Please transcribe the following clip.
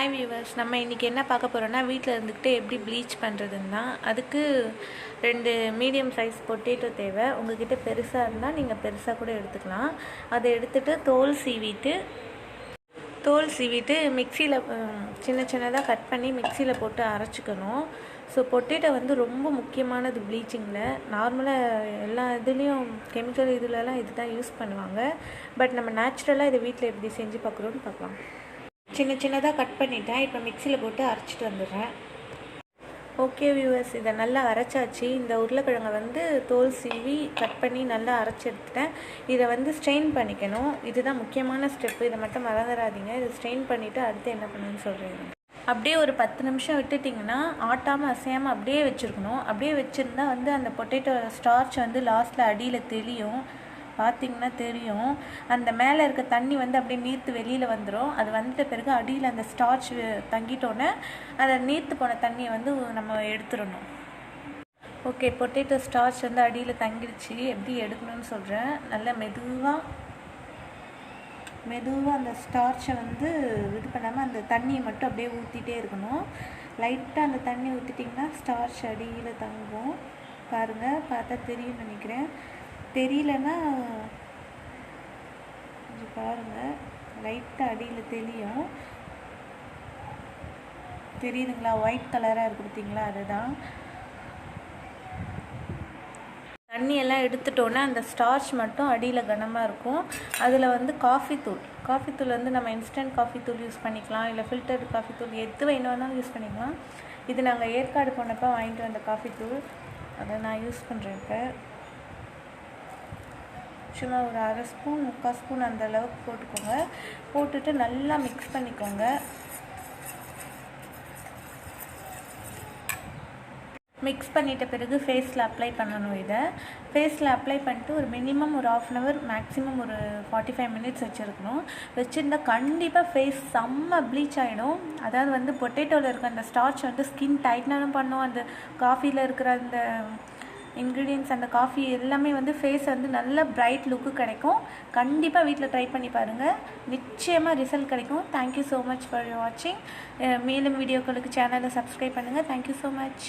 Hi viewers, நம்ம இன்றைக்கி என்ன பார்க்க போகிறோன்னா வீட்டில் இருந்துக்கிட்டு எப்படி ப்ளீச் பண்ணுறதுன்னா அதுக்கு 2 மீடியம் சைஸ் பொட்டேட்டோ தேவை. உங்கள்கிட்ட பெருசாக இருந்தால் நீங்கள் பெருசாக கூட எடுத்துக்கலாம். அதை எடுத்துகிட்டு தோல் சீவிட்டு மிக்சியில் சின்னதாக கட் பண்ணி மிக்சியில் போட்டு அரைச்சிக்கணும். ஸோ பொட்டேட்டோ வந்து ரொம்ப முக்கியமானது ப்ளீச்சிங்கில். நார்மலாக எல்லா இதுலேயும் கெமிக்கல் இதுலலாம் இது தான் யூஸ் பண்ணுவாங்க. பட் நம்ம நேச்சுரலாக இதை வீட்டில் எப்படி செஞ்சு பார்க்குறோன்னு பார்க்கலாம். சின்னதாக கட் பண்ணிட்டேன். இப்போ மிக்சியில் போட்டு அரைச்சிட்டு வந்துடுறேன். ஓகே வியூவர்ஸ், இதை நல்லா அரைச்சாச்சு. இந்த உருளைக்கிழங்கை வந்து தோல் சீவி கட் பண்ணி நல்லா அரைச்சி எடுத்துட்டேன். இதை வந்து ஸ்ட்ரெயின் பண்ணிக்கணும். இதுதான் முக்கியமான ஸ்டெப்பு. இதை மட்டும் மறந்துடாதீங்க. இதை ஸ்ட்ரெயின் பண்ணிவிட்டு அடுத்து என்ன பண்ணணும்னு சொல்கிறேன். அப்படியே ஒரு 10 நிமிஷம் விட்டுட்டிங்கன்னா ஆட்டாமல் அசையாமல் அப்படியே வச்சுருக்கணும். அப்படியே வச்சுருந்தா வந்து அந்த பொட்டேட்டோ ஸ்டார்ச் வந்து லாஸ்ட்டில் அடியில் தெளியும். பார்த்திங்கன்னா தெரியும். அந்த மேலே இருக்க தண்ணி வந்து அப்படியே நீர்த்து வெளியில் வந்துடும். அது வந்துட்ட பிறகு அடியில் அந்த ஸ்டார்ச் தங்கிட்டோன்னே அதை நீர்த்து போன தண்ணியை வந்து நம்ம எடுத்துடணும். ஓகே, பொட்டேட்டோ ஸ்டார்ச் வந்து அடியில் தங்கிடுச்சு. எப்படி எடுக்கணும்னு சொல்கிறேன். நல்லா மெதுவாக அந்த ஸ்டார்ச்சை வந்து இது பண்ணாமல் அந்த தண்ணியை மட்டும் அப்படியே ஊற்றிட்டே இருக்கணும். லைட்டாக அந்த தண்ணி ஊற்றிட்டிங்கன்னா ஸ்டார்ச் அடியில் தங்கும். பாருங்கள், பார்த்தா தெரியும்னு நினைக்கிறேன். தெரியலன்னா கொஞ்சம் பாருங்கள், லைட்டாக அடியில் தெரியுதுங்களா? ஒயிட் கலராக இருக்கு பார்த்தீங்களா? அதுதான். தண்ணியெல்லாம் எடுத்துட்டோன்னே அந்த ஸ்டார்ச் மட்டும் அடியில் கனமாக இருக்கும். அதில் வந்து காஃபி தூள் வந்து நம்ம இன்ஸ்டன்ட் காஃபி தூள் யூஸ் பண்ணிக்கலாம், இல்லை ஃபில்டர்டு காஃபி தூள் எது வேணும்னாலும் யூஸ் பண்ணிக்கலாம். இது நாங்கள் ஏற்காடு போனப்போ வாங்கிட்டு வந்த காஃபி தூள், அதை நான் யூஸ் பண்ணுறேன். இப்போ சும்மா ஒரு 1/2 ஸ்பூன் 3/4 ஸ்பூன் அந்த அளவுக்கு போட்டுக்கோங்க. போட்டுட்டு நல்லா மிக்ஸ் பண்ணிக்கோங்க. மிக்ஸ் பண்ணிட்ட பிறகு ஃபேஸில் அப்ளை பண்ணணும். இதை ஃபேஸில் அப்ளை பண்ணிட்டு ஒரு மினிமம் ஒரு 1/2 hour, மேக்ஸிமம் ஒரு 45 minutes வச்சுருக்கணும். வச்சுருந்தா கண்டிப்பாக ஃபேஸ் செம்ம ப்ளீச் ஆகிடும். அதாவது வந்து பொட்டேட்டோவில் இருக்க அந்த ஸ்டார்ச் வந்து ஸ்கின் டைட்னாலும் பண்ணும். அந்த காஃபியில் இருக்கிற அந்த இன்க்ரீடியன்ட்ஸ், அந்த காஃபி எல்லாமே வந்து ஃபேஸ் வந்து நல்ல பிரைட் லுக்கு கிடைக்கும். கண்டிப்பாக வீட்டில் ட்ரை பண்ணி பாருங்கள். நிச்சயமாக ரிசல்ட் கிடைக்கும். தேங்க்யூ ஸோ மச் ஃபார் வாட்சிங். மேலும் வீடியோக்களுக்கு சேனலை சப்ஸ்கிரைப் பண்ணுங்கள். Thank you so much.